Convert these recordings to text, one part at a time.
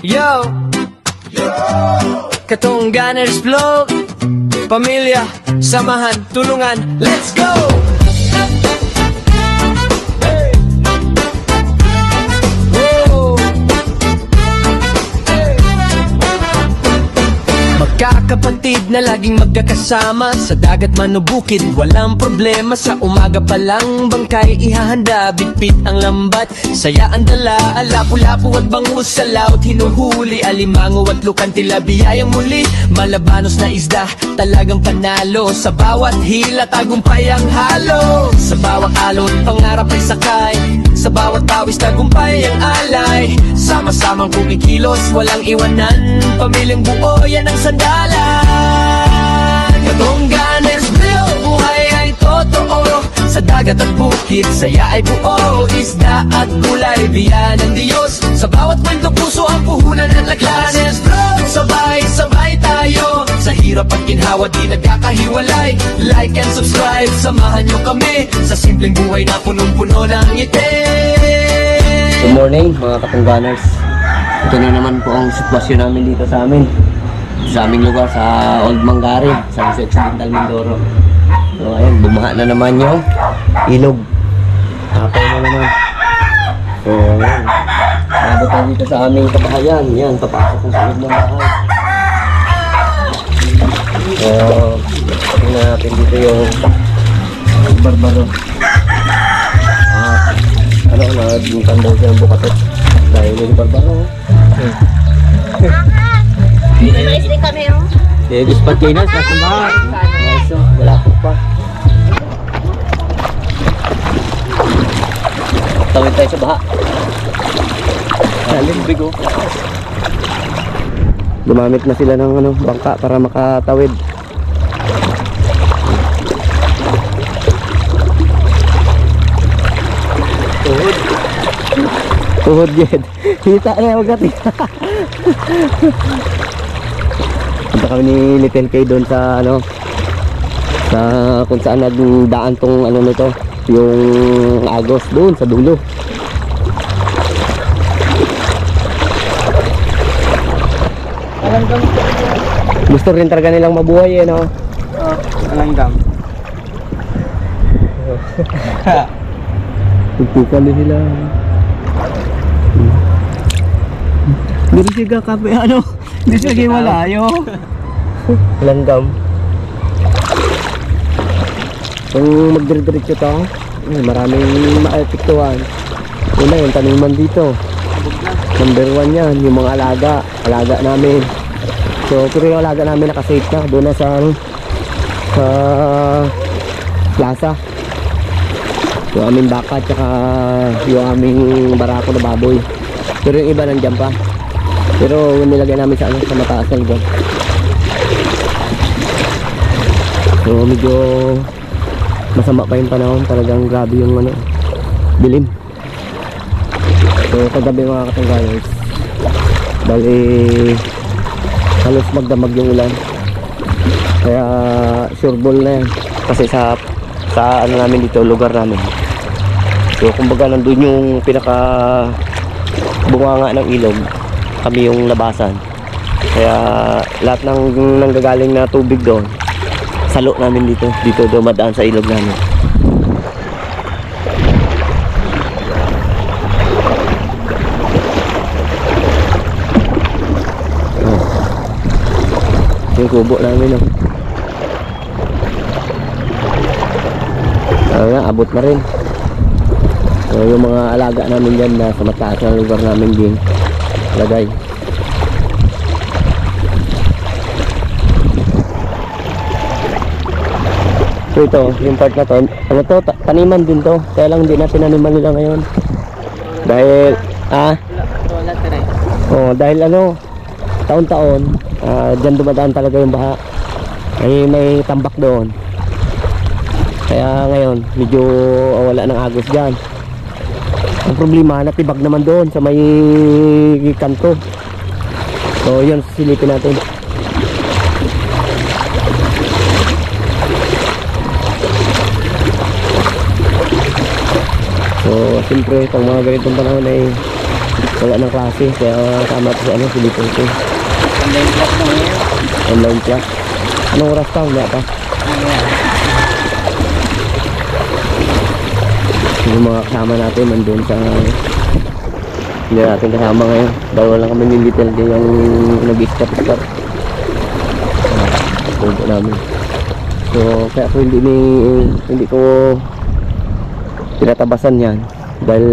Yo! Katungganers vlog. Pamilya, samahan, tulungan, let's go! Hey! Whoa! Hey! Magkakapatid na laging magkakasama sa dagat man o bukid, walang problema. Sa umaga pa lang bangkay ihahanda, bitbit ang lambat, saya ang dala, lapu-lapu at bangus sa laut hinuhuli, alimango at lukan tila biyayang muli. Malabanos na isda, talagang panalo, sa bawat hila tagumpay ang halo. Sa bawat alon, pangarap ay sakay, sa bawat pawis tagumpay ang alay. Sama-samang kumikilos, walang iwanan, pamilyang buo yan ang sandalan. Katungganers vlog, buhay ay totoo, sa dagat at bukid, saya ay buo, isda at gulay, biyan ng Diyos. Sa bawat kwento puso ang puhunan ng laglanes vlog, sabay-sabay tayo, sa hirap at ginhawa di nagkakahiwalay. Like and subscribe, samahan nyo kami sa simpleng buhay na punong-puno ng ngiti. Good morning mga katungganers. Ito na naman po ang sitwasyon namin dito sa aming lugar sa Old Manggarin, sa Occidental Mindoro. So ayun, bumaha na naman yung ilog. Tapay na naman. So ayun, nabot tayo dito sa aming kabahayan. Yan, papasok ng loob ng bahay. So tingnan natin dito yung barbaro. Ano, naging daw siya ng bukatot dahil yung barbaro. Nice din kami, oh. Gusto pa kayo na sa bahay. Nice, oh. Wala ko pa. Tawid tayo sa baha. Aling bigo. Gumamit na sila ng bangka para makatawid. Tuhod yun. Kita na yung gati. Punta kami ni Little Kay doon sa sa kung saan nagdaan tong nito, yung Agos doon sa dulo. Alanggam. Gusto rin talaga nilang mabuhay no? Alanggam. Tugtukan din sila. Hindi siya kape Hindi siya gimalayo. Langgam. Kung magdire-diretso to, maraming maepektuhan. Una yung taniman dito. Number 1 yan, yung mga alaga namin. So pero yung alaga namin nakasafe na doon na sa plaza. Yung aming baka tsaka yung aming barako na baboy. Pero yung iba nandiyan pa. Pero yung nilagay namin sa mataas na lugar. So medyo masama pa yung panahon. Talagang grabe yung dilim. So kagabi mga katungganers, bali halos magdamag yung ulan. Kaya sure ball na yan. Kasi sa namin dito, lugar namin. So kumbaga nandun yung pinaka bunganga ng ilog, kami yung labasan. Kaya lahat ng nanggagaling na tubig doon, salo namin dito dumadaan sa ilog namin. Yung kubo namin abot na rin. So yung mga alaga namin dyan na sa mataas na lugar namin din lagay. So ito, yung part na to, taniman din to. Kaya lang hindi na tinaniman nila ngayon. Dahil dahil taon-taon dyan dumadaan talaga yung baha. May tambak doon. Kaya ngayon medyo wala ng agos dyan. Ang problema, natibag naman doon sa may kanto. So yun, silipin natin. So siyempre pag mga ganitong panahon ay Wala ng klase, kaya tama ito si ano, si Lito ito. Online class na ngayon. Online class. Anong oras pa? Wala pa. Yung mga kasama natin nandun sa hindi natin kasama ngayon. Dalawa lang kami ni Little Day yung nag-stop-stop. Kubo namin. So kaya ko hindi ko tinatabasan yan dahil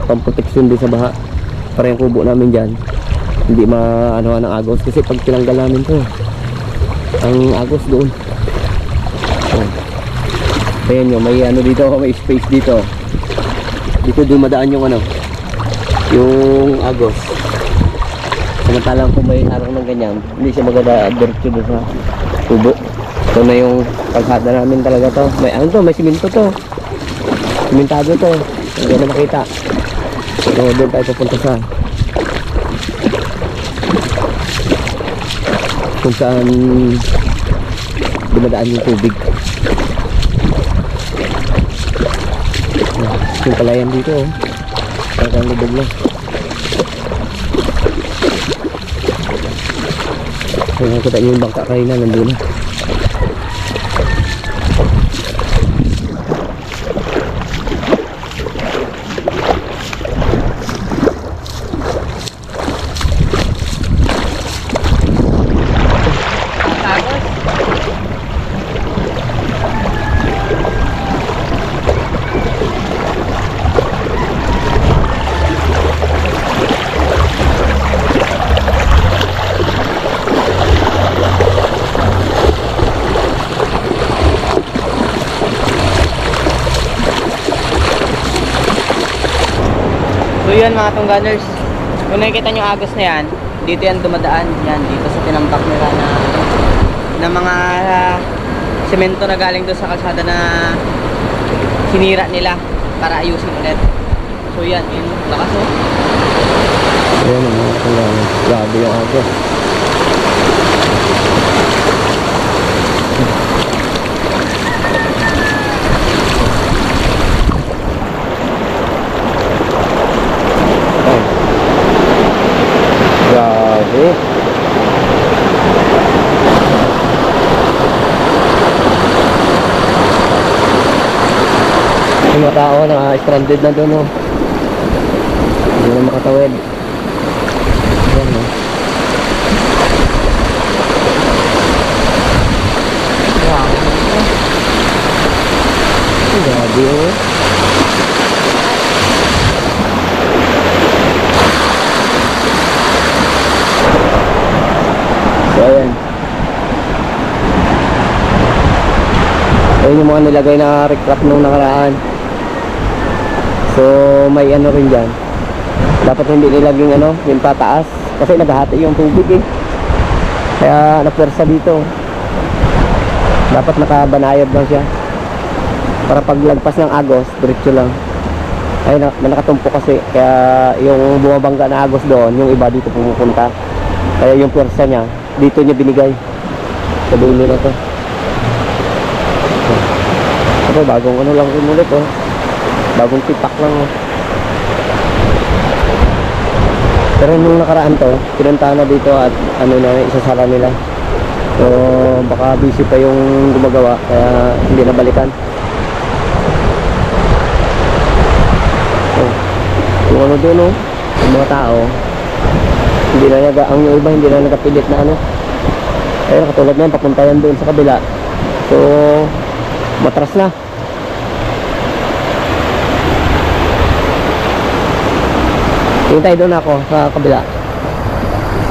pamproteksyon din sa baha. Para yung kubo namin dyan hindi maano ng agos kasi pag tinanggal namin to ang agos doon. So, ayan nyo, may ano dito, may space dito. Dito dumadaan yung ano, yung agos. Samantalang kung may harang ng ganyan, hindi siya maganda-diretso doon sa tubo. Ito na yung paghada namin talaga to. May ano to, may simento to. Simentado to. Hindi na makita. So doon tayo pupunta sa kung saan dumadaan yung tubig. Yung palayan dito oh. Talagang lubog na. Kung nakita nyo yung bangka kayo na nandun na. So yun mga tungganers, kung nakikita nyo agos na yan, dito yan dumadaan, yan dito sa tinampak nila na mga semento na galing doon sa kalsada na sinira nila para ayusin ulit. So yan, yun, lakas oh. Ayan ang mga kailangan. Grabe yung agos. Grabe. Yung mga tao na stranded na doon oh. Hindi na makatawid. Ayan oh. Wow. Grabe oh. So ayan. Ayan yung mga nilagay na recraft nung nakaraan. So may ano rin dyan. Dapat hindi nilaging ano, yung pataas. Kasi naghahati yung tubig eh. Kaya napwersa dito. Dapat nakabanayad lang siya. Para paglagpas ng agos, diretso lang. Ay nakatumpo kasi. Kaya yung bumabangga na agos doon, yung iba dito pumupunta. Kaya yung pwersa niya dito niya binigay sa dulo na to. Ito bagong ano lang rin ulit oh. Bagong tipak lang oh. Pero nung nakaraan to pinuntahan na dito at ano na isasara nila. So baka busy pa yung gumagawa kaya hindi na balikan. So, yung ano doon oh, yung mga tao hindi na ang iba hindi na nakapilit na ano. Ayun, katulad na yun, papunta yan doon sa kabila. So, matras na. Hintay doon ako sa kabila.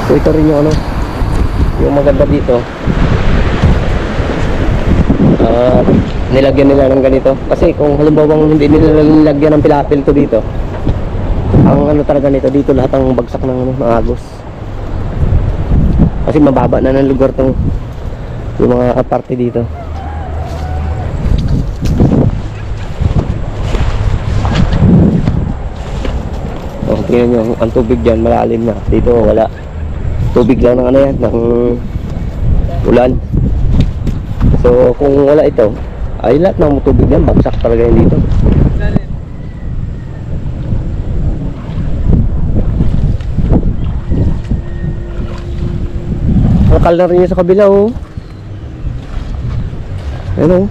So, ito rin yung ano, yung maganda dito. Nilagyan nila ng ganito. Kasi kung halimbawa hindi nila nilagyan ng pilapil to dito, ang ano talaga nito, dito lahat ang bagsak ng ano, ng agos. Kasi mababa na ng lugar tong yung mga parte dito. Oh, tingnan nyo, ang tubig dyan malalim na. Dito wala. Tubig lang ng ano yan, ng ulan. So kung wala ito, ay lahat ng tubig yan, bagsak talaga yan dito. Nakal na rin yun sa kabila, oh. Ayun, oh.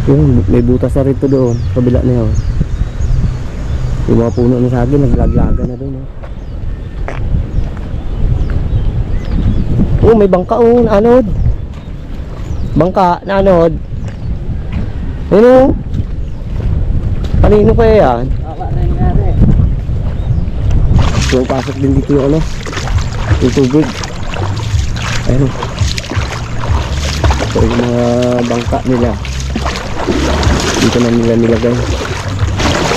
Yun, may butas na rito doon. Kabila na yun. Yung mga puno ng saging, naglaglaga na doon, oh. Oh, may bangka, oh, naanod. Bangka, naanod. Ayun, oh. Kanino kaya yan? So, pasok din dito yung ano, yung tubig. Ayun. So, yung mga bangka nila, dito na nila nilagay.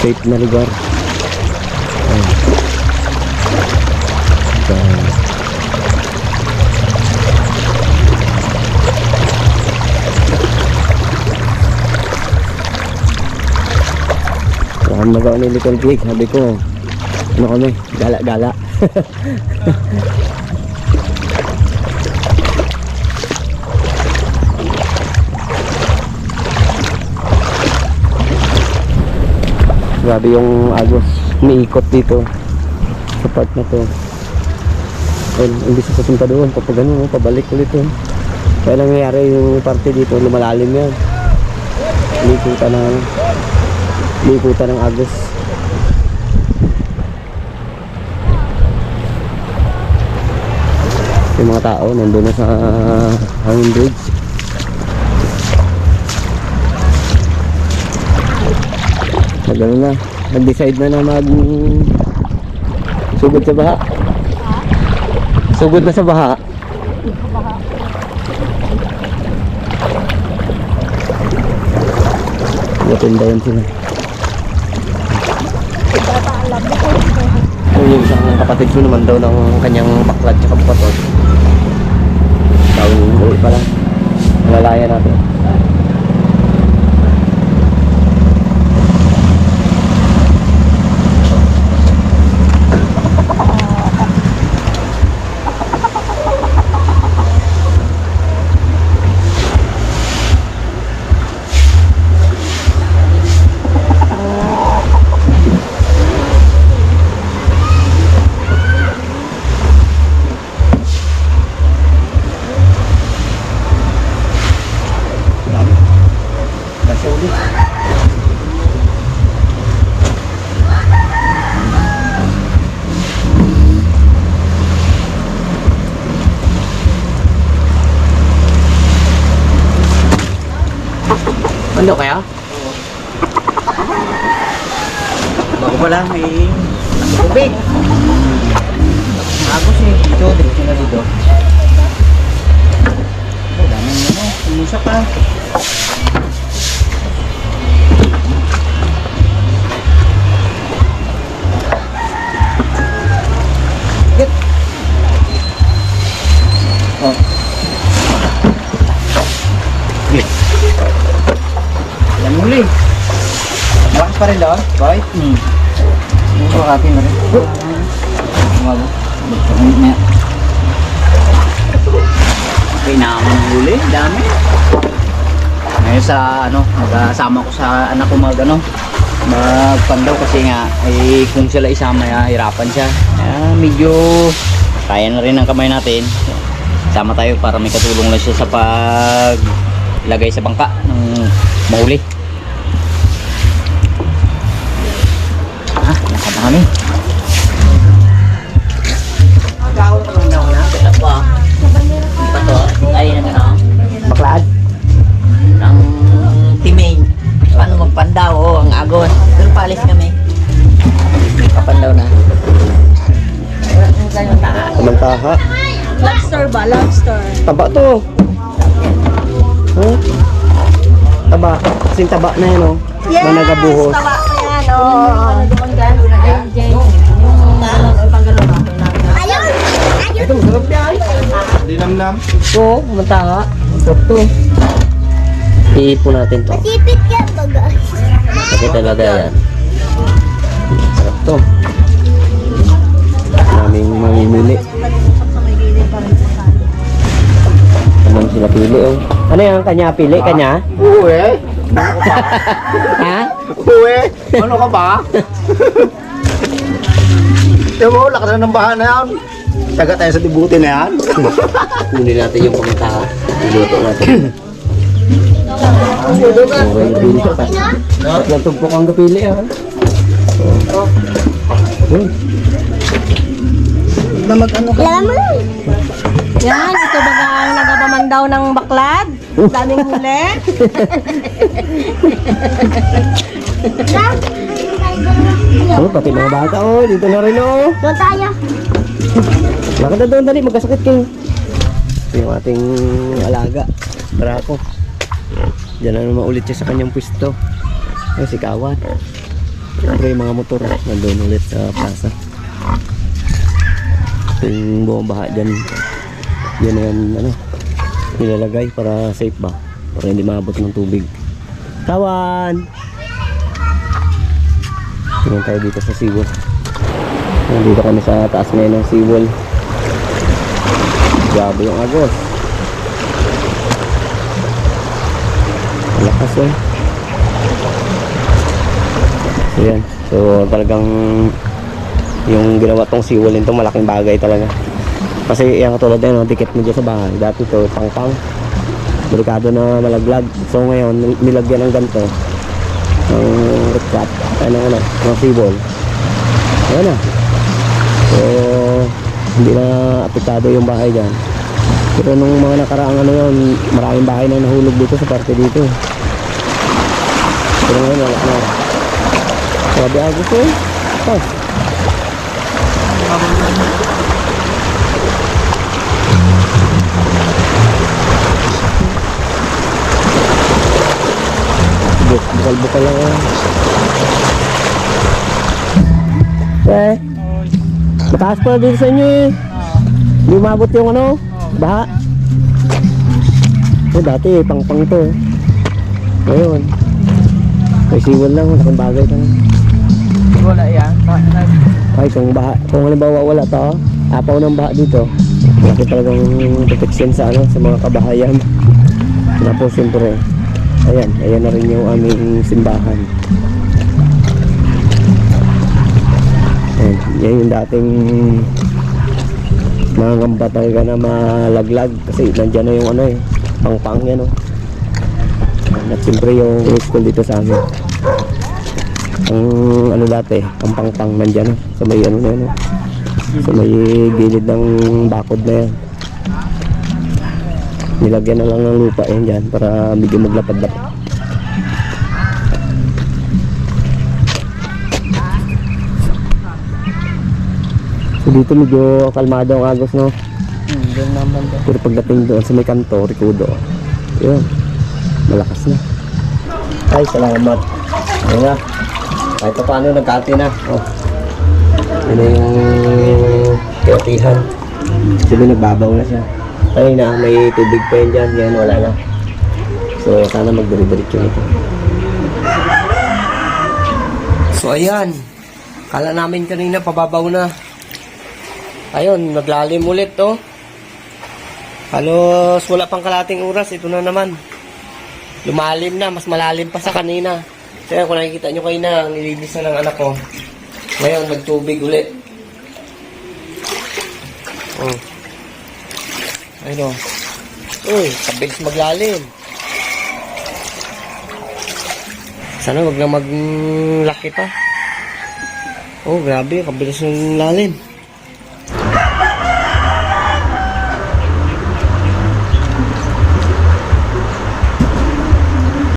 Safe na lugar. Ayun. So, saan magawa ni Little Big? Sabi ko, ano kami? Gala-gala. Grabe yung agos. Umiikot dito sa part na to. Well, hindi siya papunta doon. Kapag ano, pabalik ulit yun. Kaya nangyayari yung parte dito, lumalalim yan. Likutan ng agos. Yung mga tao nandun na sa hanging bridge. Nagano na, nag-decide na mag sugod sa baha. Sugod na sa baha. Matinda yan sila. Yung isang kapatid ko naman daw ng kanyang baklat at kapatid. Tawag uwi pa lang. Malalaya natin. Ano kaya? Bago pa lang, may tubig. Agos eh. Dito, dito na dito. Oh, daming ano, umusak pa. Get. Oh. Get. Yan muli. Bakas pa rin daw, boy? Ito kati na rin. Umago. Buksan niya. Okay, naman ang huli. Dami. Ngayon sa ano, mag-asama ko sa anak ko magpandaw kasi nga ay kung sila isama hirapan siya. Medyo kaya na rin ang kamay natin. Sama tayo para may katulong lang siya sa paglagay sa bangka ng mahuli. Lakad na kami. Baklaad? Ang timing. Paano magpandaw? Oh, ang agos. Pero palis kami. Papandaw na. Samantaha. Lobster ba? Lobster. Taba to. Huh? Taba. Kasing taba na yun, oh. Yes! Managabuhos. Tawa ko yan, oh. Ayun! Ito, masarap yan. Dinamnam. Oo, samantaha. Masarap to. Iipon natin to. Sipit yan ba, guys? Kasi talaga yan. Sarap to. Maraming mamimili. Naman sila pili, oh. Ano yan? Kanya pili? Kanya? Uwe? Ha? Uwe? Ano ka ba? Tiyan mo, lakas na ng baha na yan. Taga tayo sa dibuti na yan. Kunin natin yung pamataha. Iluto natin. Okay, gapili ka pa. Tatlong tumpok ang gapili ah. Alam mo lang. Yan, ito baga ang nagapamandaw ng baklad. Daming huli. Oh, pati mga bata oh. Dito na rin oh. Doon tayo. Lakad na doon, dali. Magkasakit kayo. Ito yung ating alaga. Barako. Diyan na naman ulit siya sa kanyang pwesto. Ay, si Kawan. Siyempre yung mga motor. Nandun ulit sa plaza. Ito yung buong baha dyan. Yan na yan, ano, nilalagay para safe ba? Para hindi maabot ng tubig. Kawan! Tingnan tayo dito sa seawall. Nandito kami sa taas ngayon ng seawall. Grabe yung agos. Lakas eh. Ayan. So talagang yung ginawa tong seawall nito malaking bagay talaga. Kasi yung katulad na yun, tikit mo dyan sa bahay. Dati ito pang-pang. Delikado na malaglag. So ngayon nilagyan ng ganito. Ng recap. Ano, ng seawall. Ayan na. So hindi na apektado yung bahay dyan. Pero nung mga nakaraang ano yun, maraming bahay na nahulog dito sa parte dito. Pero ngayon wala na. Sabi agos eh. Pas. Bukal-bukal lang eh. Eh. Mataas pa dito sa inyo eh. Hindi umabot yung ano, baha. Eh dati pang-pang to. Ngayon. May siwal lang, laking bagay to. Wala yan. Ay, kung halimbawa wala to, apaw ng baha dito. Laki talagang protection sa ano, sa mga kabahayan. Tapos siyempre, ayan na rin yung aming simbahan. Yan yung dating nangangamba talaga na malaglag kasi nandyan na yung ano eh, pang-pang yan oh. At siyempre yung school dito sa amin, ang ano dati, ang pang-pang nandyan oh, sa may ano na yan oh, sa may gilid ng bakod na yan. Nilagyan na lang ng lupa yan dyan para medyo maglapad-lapad. So dito medyo kalmado ang agos no. Doon naman doon. Pero pagdating doon sa may kanto, Ricudo, yun, malakas na. Ay, salamat. Ayun na. Kahit pa paano nagkati na. Oh. Yun na yung katihan. Sabi nagbabaw na siya. Ay na, may tubig pa yun dyan. Yan, wala na. So sana magdiri-diretso nito. So ayan. Kala namin kanina pababaw na. Ayun, naglalim ulit to. Halos wala pang kalating oras. Ito na naman. Lumalim na. Mas malalim pa sa kanina. So kung nakikita nyo kayo na, nililis na ng anak ko. Ngayon, nagtubig ulit. Oh. Ayun o. Uy, kabilis maglalim. Sana wag na maglaki pa. Oh, grabe. Kabilis ng lalim.